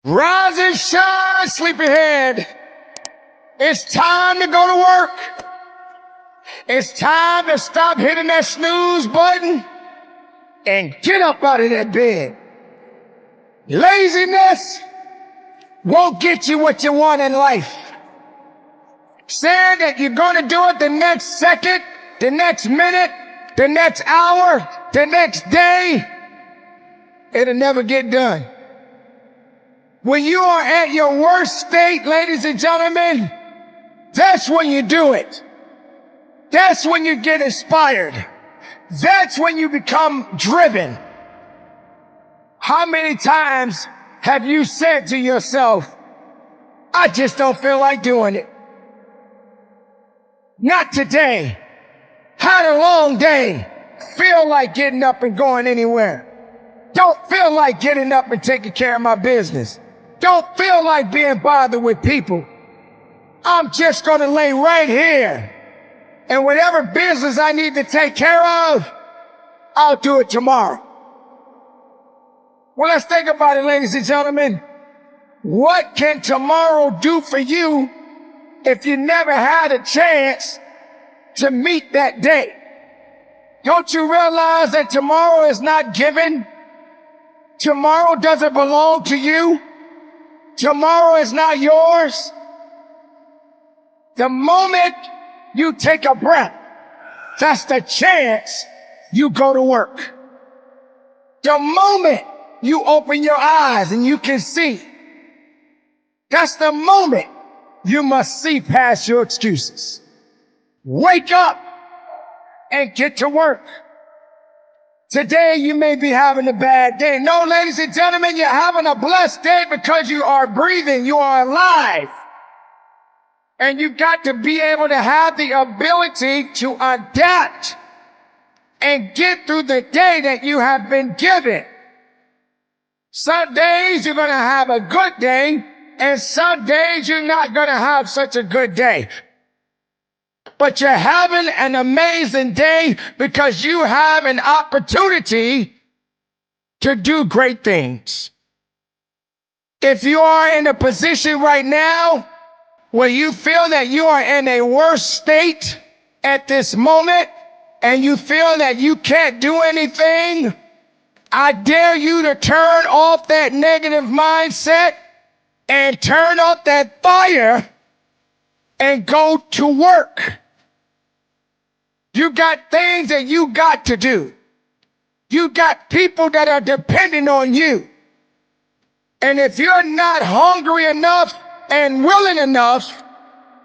Rise and shine, sleepyhead. It's time to go to work. It's time to stop hitting that snooze button and get up out of that bed. Laziness won't get you what you want in life. Saying that you're going to do it the next second, the next minute, the next hour, the next day, it'll never get done. When you are at your worst state, ladies and gentlemen, that's when you do it. That's when you get inspired. That's when you become driven. How many times have you said to yourself, I just don't feel like doing it? Not today. Had a long day. Feel like getting up and going anywhere. Don't feel like getting up and taking care of my business. Don't feel like being bothered with people. I'm just going to lay right here. And whatever business I need to take care of, I'll do it tomorrow. Well, let's think about it, ladies and gentlemen. What can tomorrow do for you if you never had a chance to meet that day? Don't you realize that tomorrow is not given? Tomorrow doesn't belong to you. Tomorrow is not yours. The moment you take a breath, that's the chance you go to work. The moment you open your eyes and you can see, that's the moment you must see past your excuses. Wake up and get to work. Today you may be having a bad day. No, ladies and gentlemen, you're having a blessed day because you are breathing, you are alive. And you've got to be able to have the ability to adapt and get through the day that you have been given. Some days you're going to have a good day, and some days you're not going to have such a good day. But you're having an amazing day because you have an opportunity to do great things. If you are in a position right now where you feel that you are in a worse state at this moment and you feel that you can't do anything, I dare you to turn off that negative mindset and turn off that fire and go to work. You got things that you got to do. You got people that are depending on you. And if you're not hungry enough and willing enough,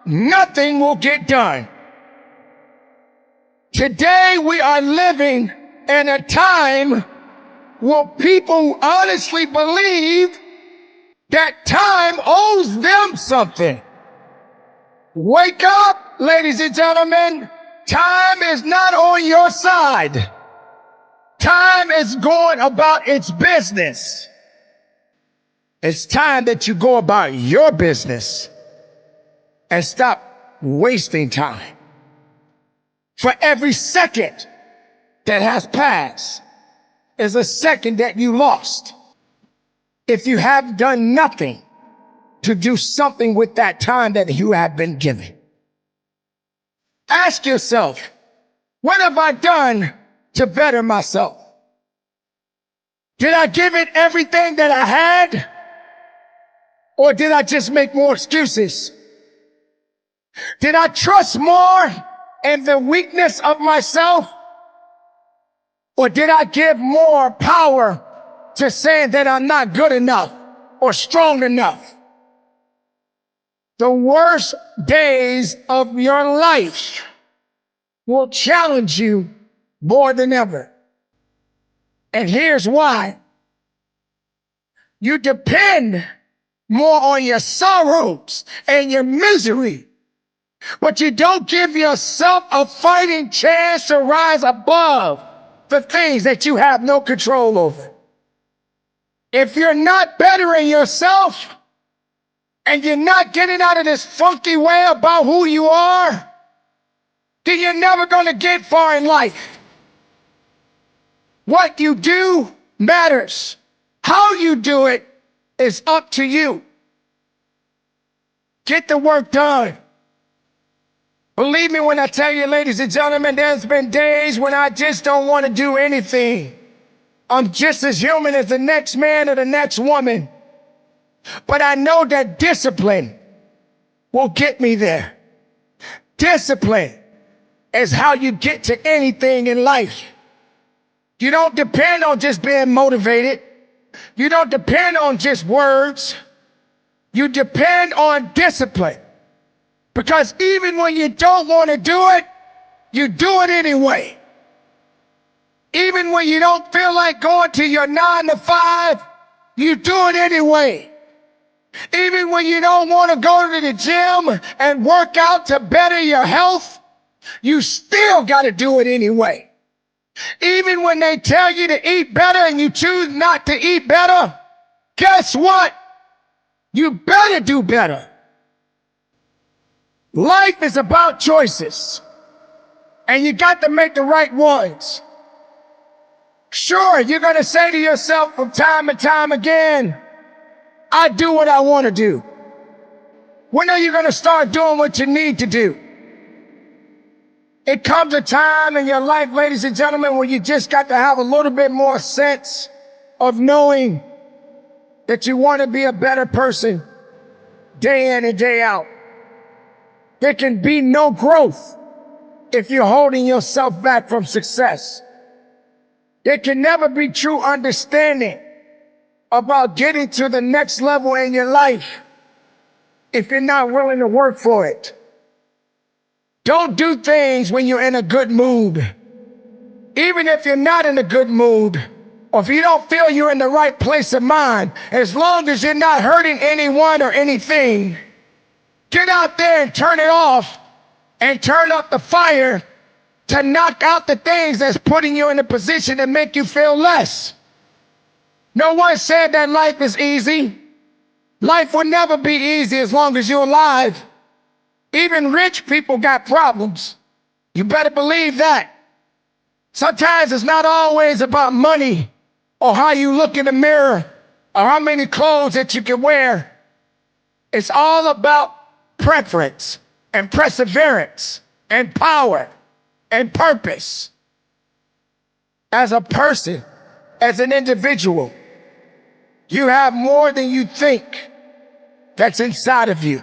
nothing will get done. Today we are living in a time where people honestly believe that time owes them something. Wake up, ladies and gentlemen. Time is not on your side. Time is going about its business. It's time that you go about your business and stop wasting time. For every second that has passed is a second that you lost. If you have done nothing to do something with that time that you have been given. Ask yourself, what have I done to better myself? Did I give it everything that I had? Or did I just make more excuses? Did I trust more in the weakness of myself? Or did I give more power to saying that I'm not good enough or strong enough? The worst days of your life will challenge you more than ever. And here's why. You depend more on your sorrows and your misery, but you don't give yourself a fighting chance to rise above the things that you have no control over. If you're not bettering yourself and you're not getting out of this funky way about who you are, then you're never going to get far in life. What you do matters. How you do it It's up to you. Get the work done. Believe me when I tell you, ladies and gentlemen, there's been days when I just don't want to do anything. I'm just as human as the next man or the next woman. But I know that discipline will get me there. Discipline is how you get to anything in life. You don't depend on just being motivated. You don't depend on just words. You depend on discipline. Because even when you don't want to do it, you do it anyway. Even when you don't feel like going to your 9 to 5, you do it anyway. Even when you don't want to go to the gym and work out to better your health, you still got to do it anyway. Even when they tell you to eat better and you choose not to eat better, guess what? You better do better. Life is about choices, and you got to make the right ones. Sure, you're going to say to yourself from time to time again, I do what I want to do. When are you going to start doing what you need to do? It comes a time in your life, ladies and gentlemen, where you just got to have a little bit more sense of knowing that you want to be a better person day in and day out. There can be no growth if you're holding yourself back from success. There can never be true understanding about getting to the next level in your life if you're not willing to work for it. Don't do things when you're in a good mood. Even if you're not in a good mood, or if you don't feel you're in the right place of mind, as long as you're not hurting anyone or anything, get out there and turn it off and turn up the fire to knock out the things that's putting you in a position to make you feel less. No one said that life is easy. Life will never be easy as long as you're alive. Even rich people got problems. You better believe that. Sometimes it's not always about money or how you look in the mirror or how many clothes that you can wear. It's all about preference and perseverance and power and purpose. As a person, as an individual, you have more than you think that's inside of you.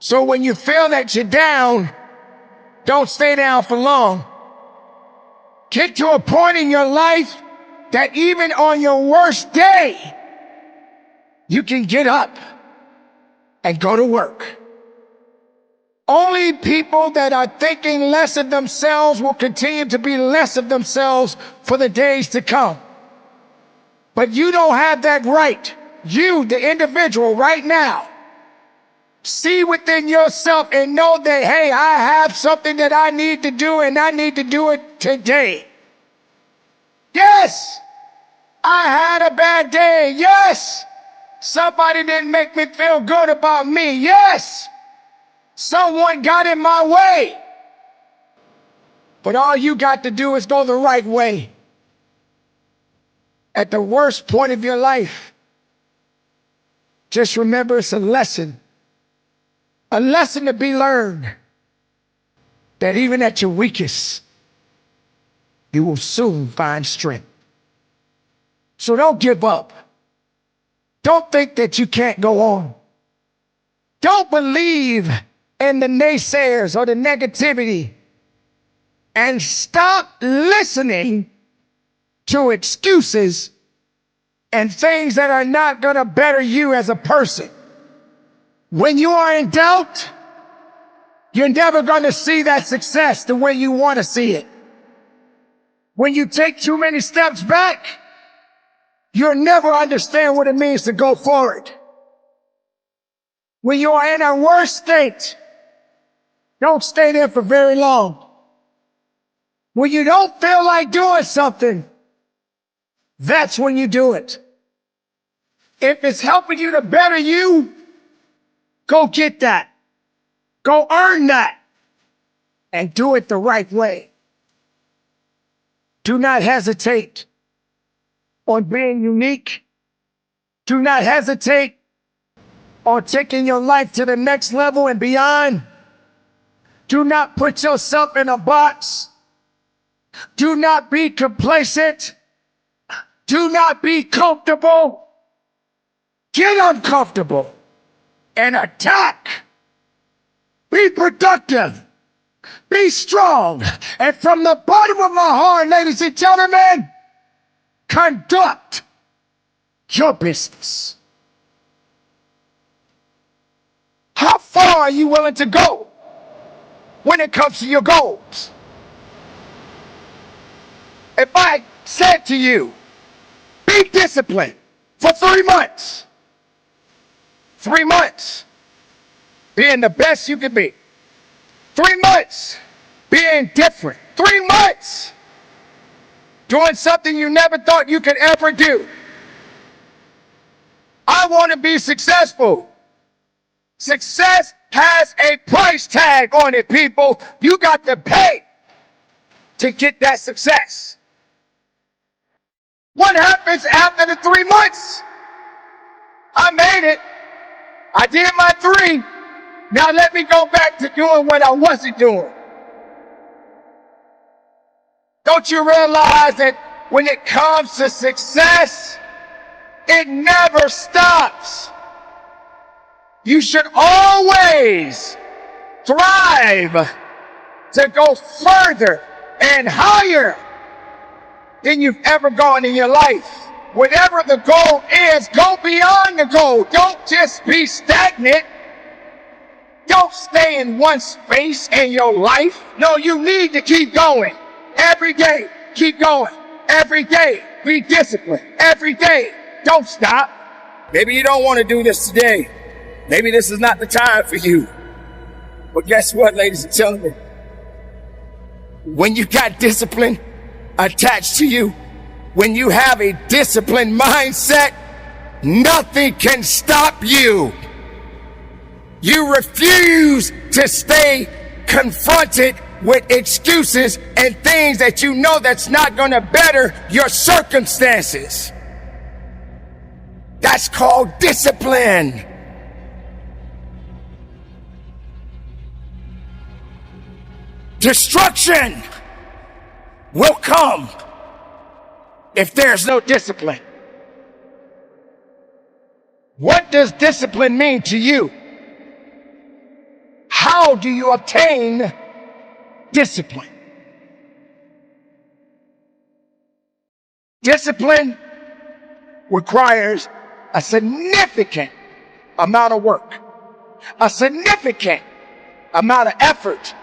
So when you feel that you're down, don't stay down for long. Get to a point in your life that even on your worst day, you can get up and go to work. Only people that are thinking less of themselves will continue to be less of themselves for the days to come. But you don't have that right. You, the individual, right now, see within yourself and know that, hey, I have something that I need to do and I need to do it today. Yes, I had a bad day. Yes, somebody didn't make me feel good about me. Yes, someone got in my way. But all you got to do is go the right way. At the worst point of your life, just remember it's a lesson to be learned, that even at your weakest, you will soon find strength. So don't give up. Don't think that you can't go on. Don't believe in the naysayers or the negativity, and stop listening to excuses and things that are not going to better you as a person. When you are in doubt, you're never going to see that success the way you want to see it. When you take too many steps back, you'll never understand what it means to go forward. When you are in a worse state, don't stay there for very long. When you don't feel like doing something, that's when you do it. If it's helping you to better you, go get that. Go earn that. And do it the right way. Do not hesitate on being unique. Do not hesitate on taking your life to the next level and beyond. Do not put yourself in a box. Do not be complacent. Do not be comfortable. Get uncomfortable and attack. Be productive. Be strong. And from the bottom of my heart, ladies and gentlemen, conduct your business. How far are you willing to go when it comes to your goals? If I said to you, be disciplined for 3 months, 3 months, being the best you can be, 3 months, being different, 3 months, doing something you never thought you could ever do. I want to be successful. Success has a price tag on it, people. You got to pay to get that success. What happens after the 3 months? I made it. I did my 3. Now let me go back to doing what I wasn't doing. Don't you realize that when it comes to success, it never stops? You should always strive to go further and higher than you've ever gone in your life. Whatever the goal is, go beyond the goal. Don't just be stagnant. Don't stay in one space in your life. No, you need to keep going. Every day, keep going. Every day, be disciplined. Every day, don't stop. Maybe you don't want to do this today. Maybe this is not the time for you. But guess what, ladies and gentlemen? When you got discipline attached to you, when you have a disciplined mindset, nothing can stop you. You refuse to stay confronted with excuses and things that you know that's not going to better your circumstances. That's called discipline. Destruction will come if there's no discipline. What does discipline mean to you? How do you obtain discipline? Discipline requires a significant amount of work, a significant amount of effort,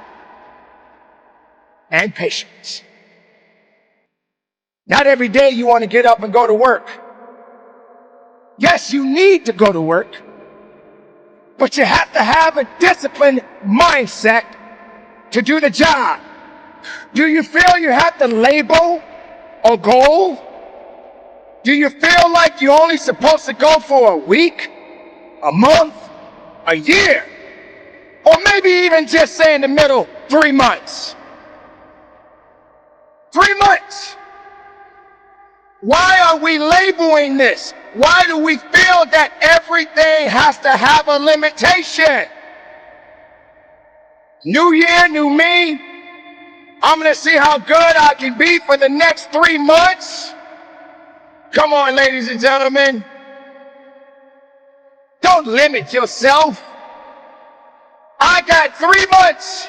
and patience. Not every day you want to get up and go to work. Yes, you need to go to work, but you have to have a disciplined mindset to do the job. Do you feel you have to label a goal? Do you feel like you're only supposed to go for a week, a month, a year, or maybe even just say in the middle, 3 months? 3 months. Why are we labeling this? Why do we feel that everything has to have a limitation? New year, new me. I'm going to see how good I can be for the next 3 months. Come on, ladies and gentlemen. Don't limit yourself. I got 3 months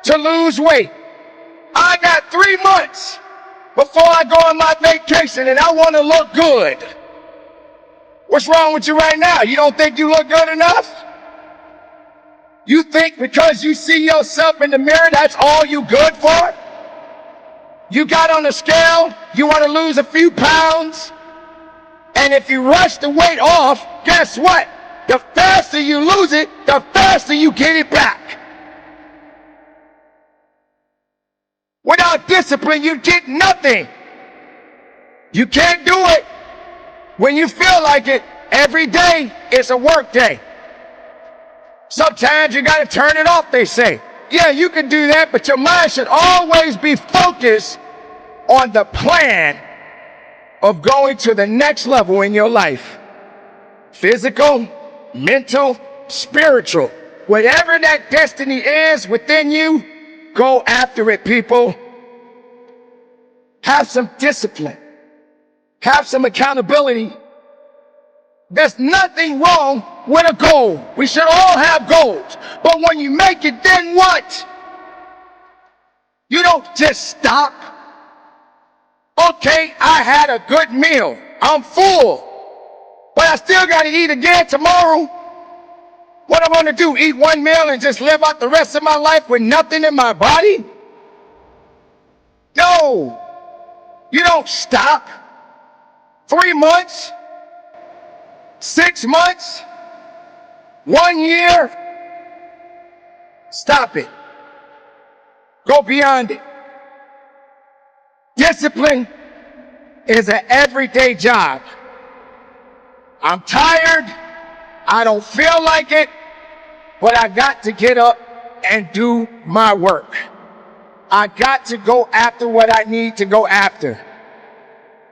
to lose weight. I got 3 months before I go on my vacation and I want to look good. What's wrong with you right now? You don't think you look good enough? You think because you see yourself in the mirror, that's all you good for? You got on the scale, you want to lose a few pounds, and if you rush the weight off, guess what? The faster you lose it, the faster you get it back. Without discipline, you get nothing. You can't do it when you feel like it. Every day is a work day. Sometimes you got to turn it off, they say. Yeah, you can do that, but your mind should always be focused on the plan of going to the next level in your life. physical, mental, spiritual. Whatever that destiny is within you, go after it, people. Have some discipline. Have some accountability. There's nothing wrong with a goal. We should all have goals. But when you make it, then what? You don't just stop. Okay, I had a good meal. I'm full. But I still got to eat again tomorrow. What am I going to do? Eat one meal and just live out the rest of my life with nothing in my body? No. You don't stop. 3 months, 6 months, 1 year. Stop it. Go beyond it. Discipline is an everyday job. I'm tired. I don't feel like it, but I got to get up and do my work. I got to go after what I need to go after.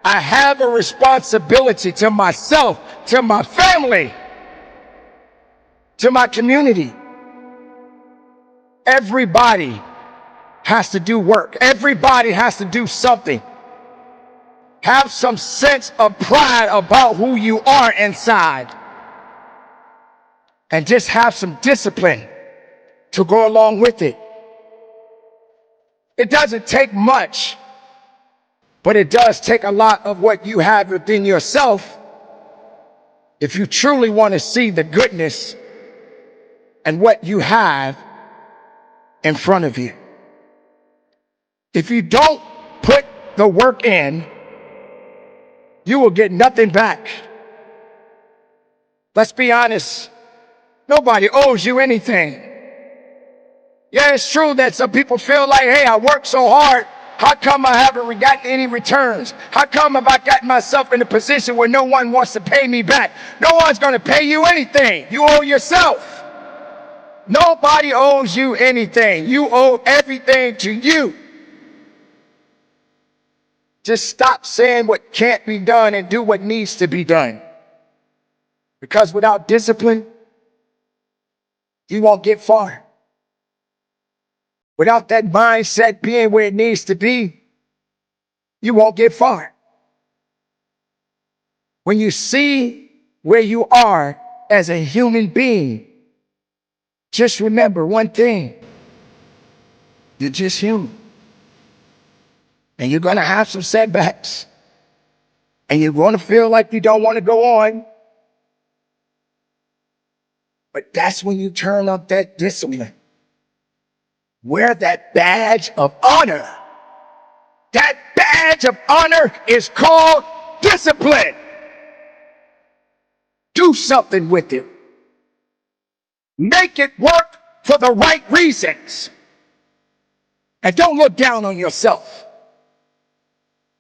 I have a responsibility to myself, to my family, to my community. Everybody has to do work. Everybody has to do something. Have some sense of pride about who you are inside. And just have some discipline to go along with it. It doesn't take much, but it does take a lot of what you have within yourself if you truly want to see the goodness and what you have in front of you. If you don't put the work in, you will get nothing back. Let's be honest. Nobody owes you anything. Yeah, it's true that some people feel like, hey, I worked so hard. How come I haven't gotten any returns? How come have I gotten myself in a position where no one wants to pay me back? No one's going to pay you anything. You owe yourself. Nobody owes you anything. You owe everything to you. Just stop saying what can't be done and do what needs to be done. Because without discipline, you won't get far. Without that mindset being where it needs to be, you won't get far. When you see where you are as a human being, just remember one thing. You're just human. And you're going to have some setbacks. And you're going to feel like you don't want to go on. But that's when you turn up that discipline. Wear that badge of honor. That badge of honor is called discipline. Do something with it. Make it work for the right reasons. And don't look down on yourself.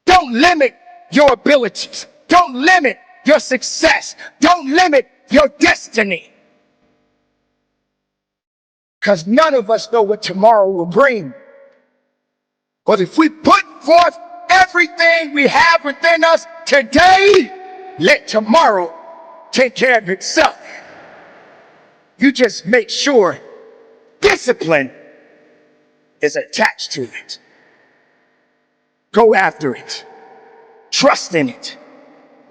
Don't limit your abilities. Don't limit your success. Don't limit your destiny. Because none of us know what tomorrow will bring. But if we put forth everything we have within us today, let tomorrow take care of itself. You just make sure discipline is attached to it. Go after it. Trust in it.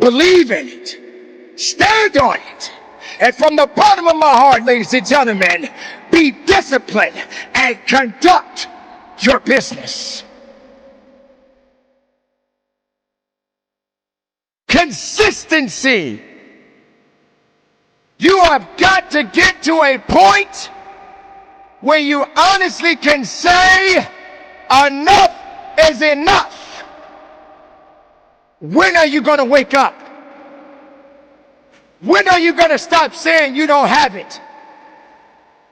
Believe in it. Stand on it. And from the bottom of my heart, ladies and gentlemen, be disciplined and conduct your business. Consistency. You have got to get to a point where you honestly can say, enough is enough. When are you going to wake up? When are you going to stop saying you don't have it?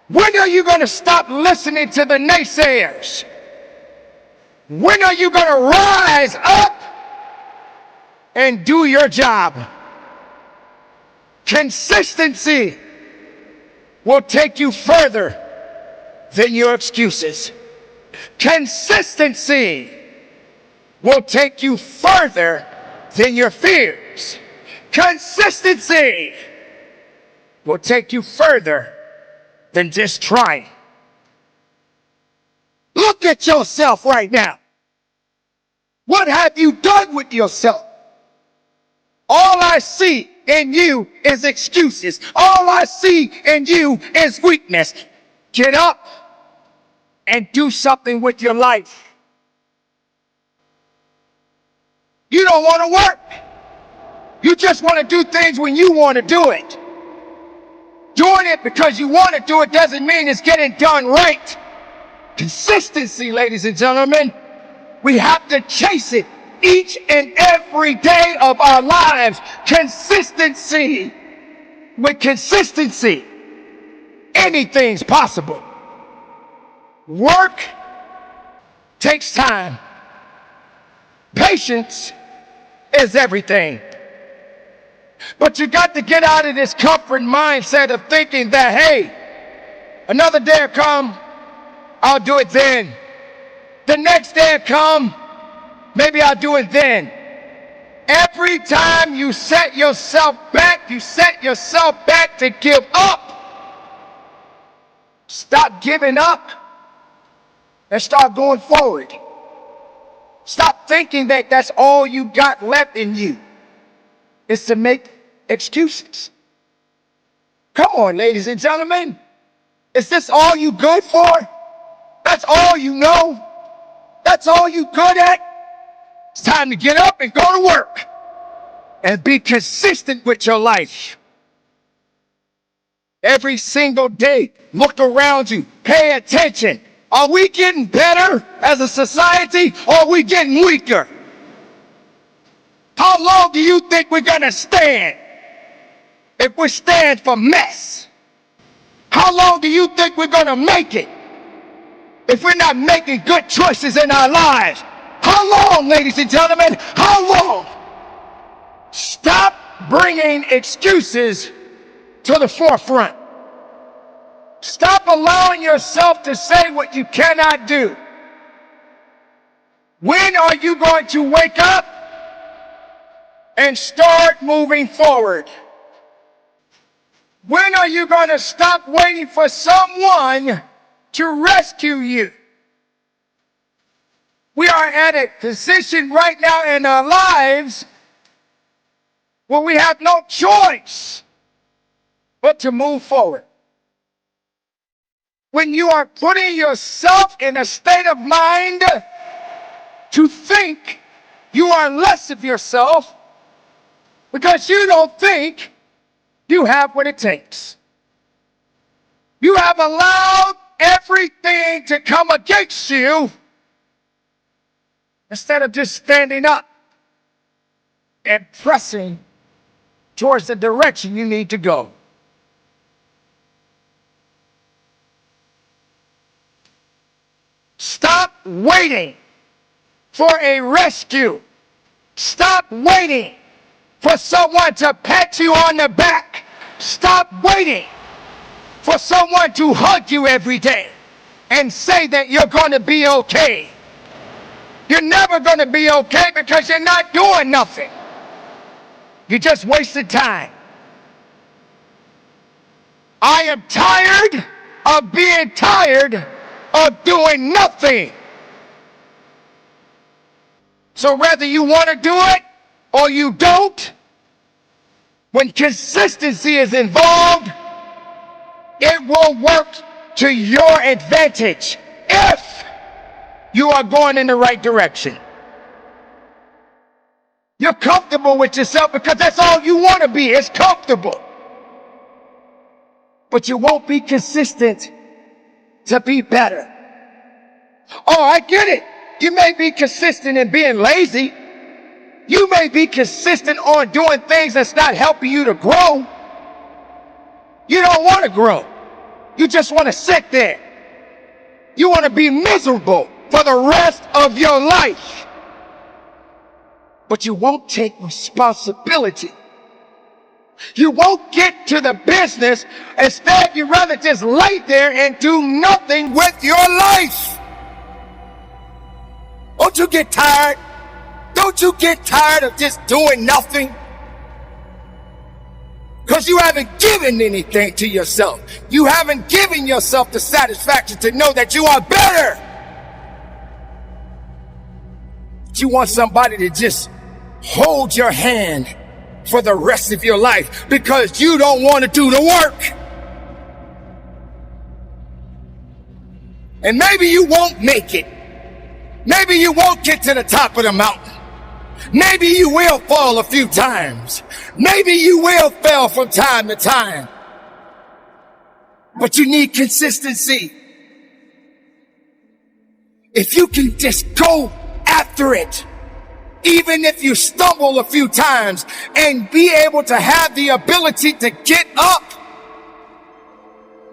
When are you going to stop listening to the naysayers? When are you going to rise up and do your job? Consistency will take you further than your excuses. Consistency will take you further than your fears. Consistency will take you further than just trying. Look at yourself right now. What have you done with yourself? All I see in you is excuses. All I see in you is weakness. Get up and do something with your life. You don't want to work. You just want to do things when you want to do it. Doing it because you want to do it doesn't mean it's getting done right. Consistency, ladies and gentlemen. We have to chase it each and every day of our lives. Consistency. With consistency, anything's possible. Work takes time. Patience is everything. But you got to get out of this comfort mindset of thinking that, hey, another day will come, I'll do it then. The next day will come, maybe I'll do it then. Every time you set yourself back to give up. Stop giving up and start going forward. Stop thinking that that's all you got left in you, is to make excuses. Come on, ladies and gentlemen. Is this all you good for? That's all you know? That's all you good at? It's time to get up and go to work and be consistent with your life. Every single day, look around you, pay attention. Are we getting better as a society, or are we getting weaker? How long do you think we're going to stand if we stand for mess? How long do you think we're going to make it if we're not making good choices in our lives? How long, ladies and gentlemen? How long? Stop bringing excuses to the forefront. Stop allowing yourself to say what you cannot do. When are you going to wake up and start moving forward? When are you going to stop waiting for someone to rescue you? We are at a position right now in our lives where we have no choice but to move forward. When you are putting yourself in a state of mind to think you are less of yourself because you don't think you have what it takes. You have allowed everything to come against you instead of just standing up and pressing towards the direction you need to go. Stop waiting for a rescue. Stop waiting for someone to pat you on the back. Stop waiting for someone to hug you every day and say that you're going to be okay. You're never going to be okay because you're not doing nothing. You just wasted time. I am tired of being tired of doing nothing. So whether you want to do it or you don't, when consistency is involved, it will work to your advantage if you are going in the right direction. You're comfortable with yourself because that's all you want to be, is comfortable. But you won't be consistent to be better. Oh, I get it. You may be consistent in being lazy. You may be consistent on doing things that's not helping you to grow. You don't want to grow. You just want to sit there. You want to be miserable for the rest of your life. But you won't take responsibility. You won't get to the business. Instead, you'd rather just lay there and do nothing with your life. Don't you get tired? Don't you get tired of just doing nothing? Because you haven't given anything to yourself. You haven't given yourself the satisfaction to know that you are better. You want somebody to just hold your hand for the rest of your life because you don't want to do the work. And maybe you won't make it. Maybe you won't get to the top of the mountain. Maybe you will fall a few times. Maybe you will fail from time to time. But you need consistency. If you can just go after it, even if you stumble a few times, and be able to have the ability to get up,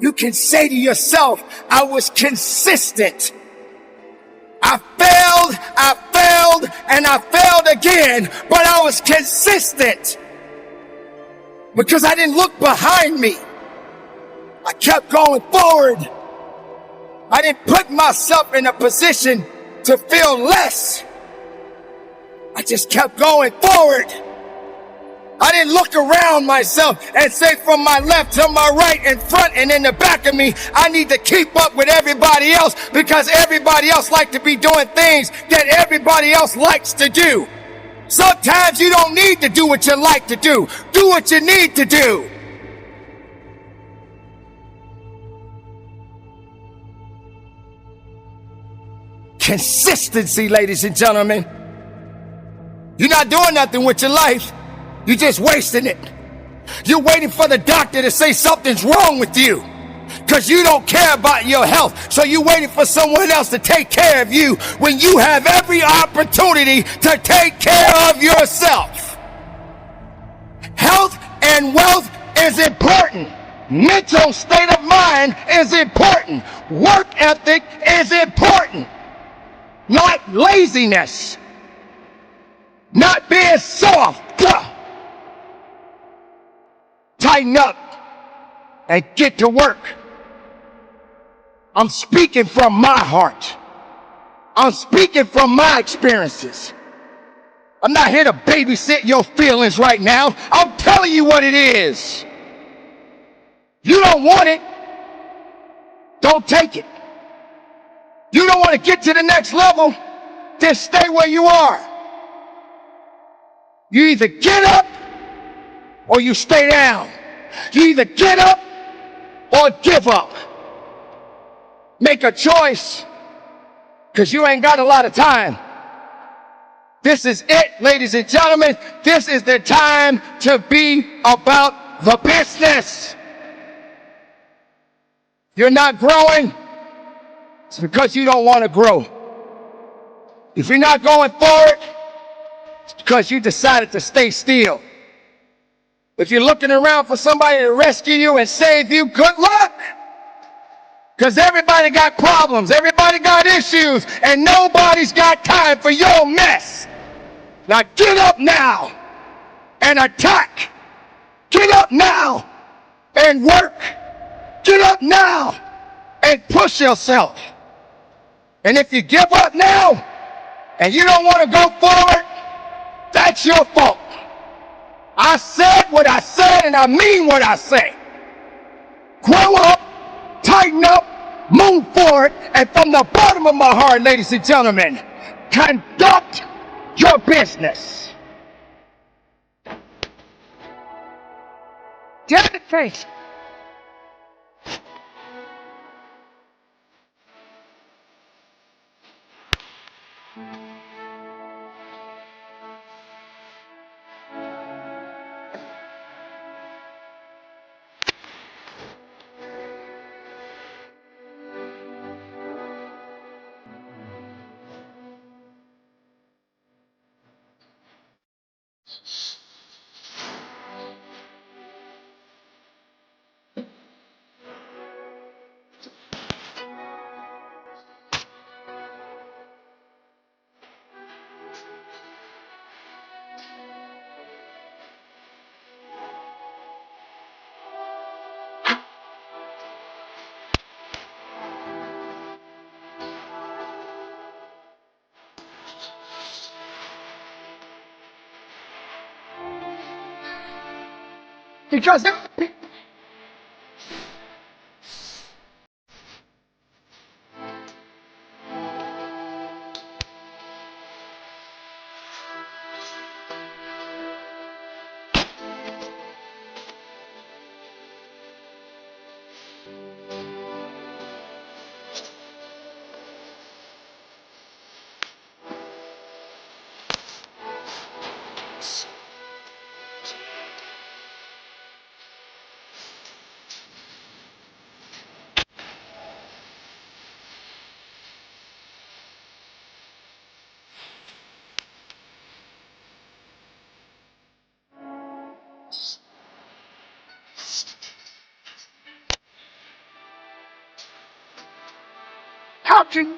you can say to yourself, I was consistent. I failed, and I failed again, but I was consistent because I didn't look behind me. I kept going forward. I didn't put myself in a position to feel less. I just kept going forward. I didn't look around myself and say from my left to my right, in front and in the back of me, I need to keep up with everybody else because everybody else likes to be doing things that everybody else likes to do. Sometimes you don't need to do what you like to do. Do what you need to do. Consistency, ladies and gentlemen. You're not doing nothing with your life. You're just wasting it. You're waiting for the doctor to say something's wrong with you because you don't care about your health. So you're waiting for someone else to take care of you when you have every opportunity to take care of yourself. Health and wealth is important. Mental state of mind is important. Work ethic is important. Not laziness. Not being soft. Tighten up and get to work. I'm speaking from my heart. I'm speaking from my experiences. I'm not here to babysit your feelings right now. I'm telling you what it is. You don't want it. Don't take it. You don't want to get to the next level. Then stay where you are. You either get up or you stay down. You either get up or give up. Make a choice because you ain't got a lot of time. This is it, ladies and gentlemen. This is the time to be about the business. You're not growing. It's because you don't want to grow. If you're not going forward, it's because you decided to stay still. If you're looking around for somebody to rescue you and save you, good luck. Because everybody got problems, everybody got issues, and nobody's got time for your mess. Now get up now and attack. Get up now and work. Get up now and push yourself. And if you give up now and you don't want to go forward, that's your fault. I said what I said, and I mean what I say. Grow up, tighten up, move forward, and from the bottom of my heart, ladies and gentlemen, conduct your business. Dedication. Because how can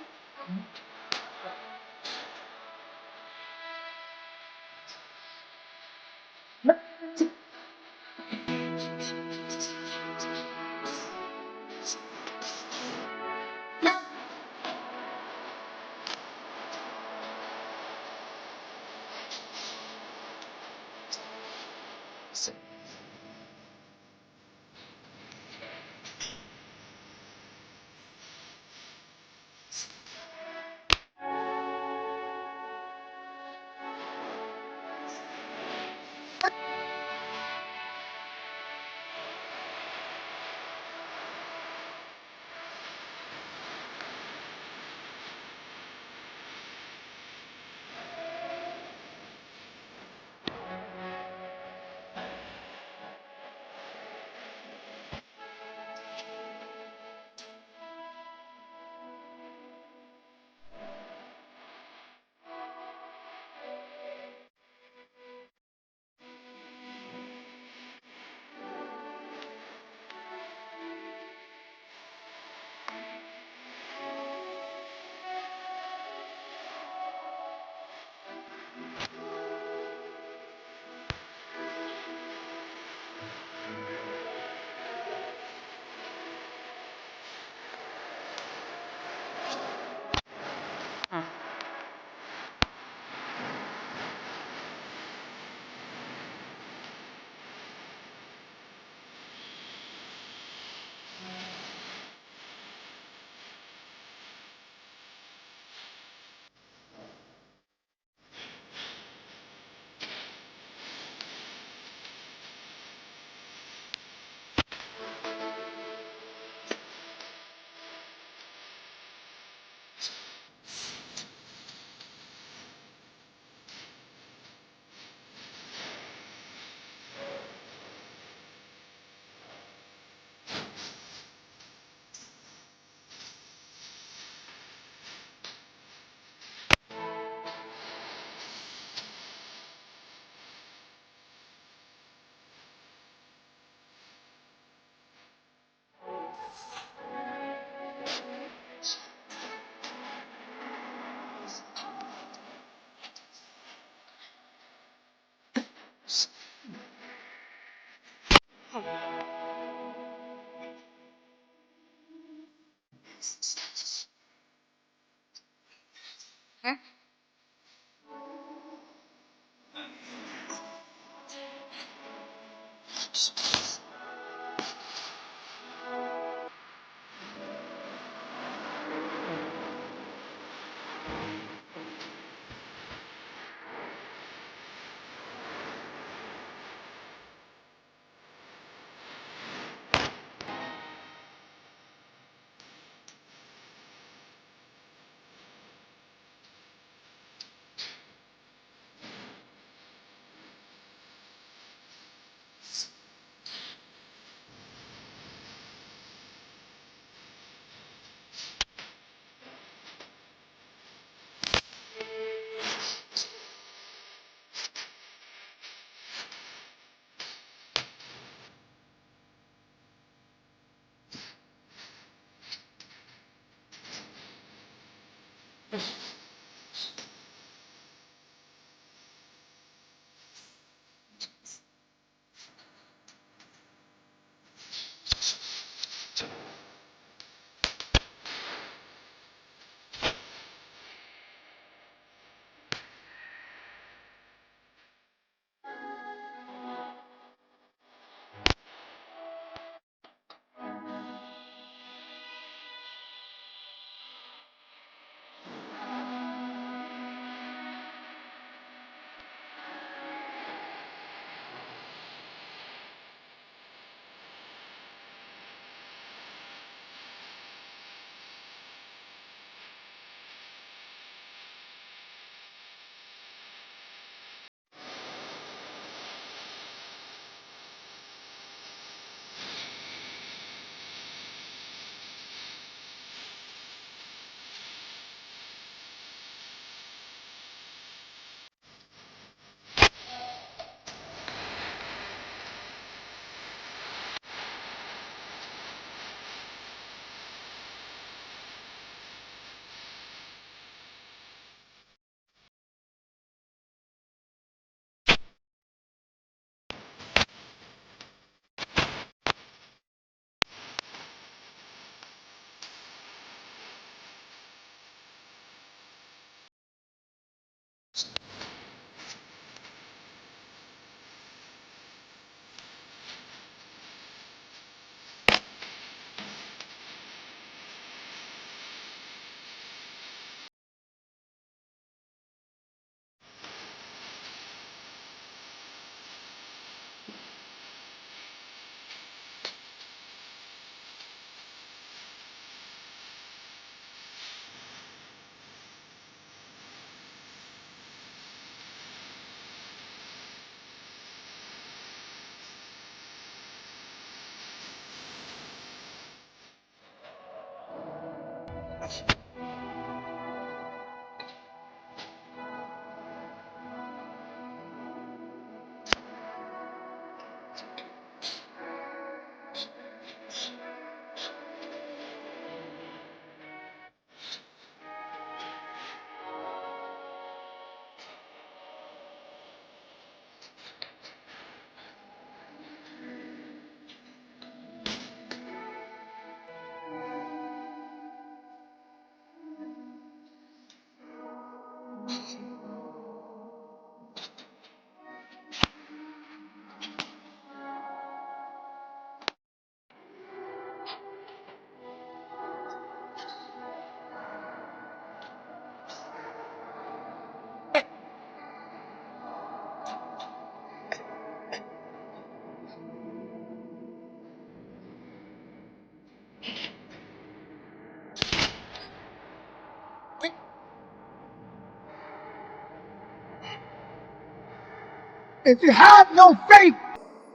If you have no faith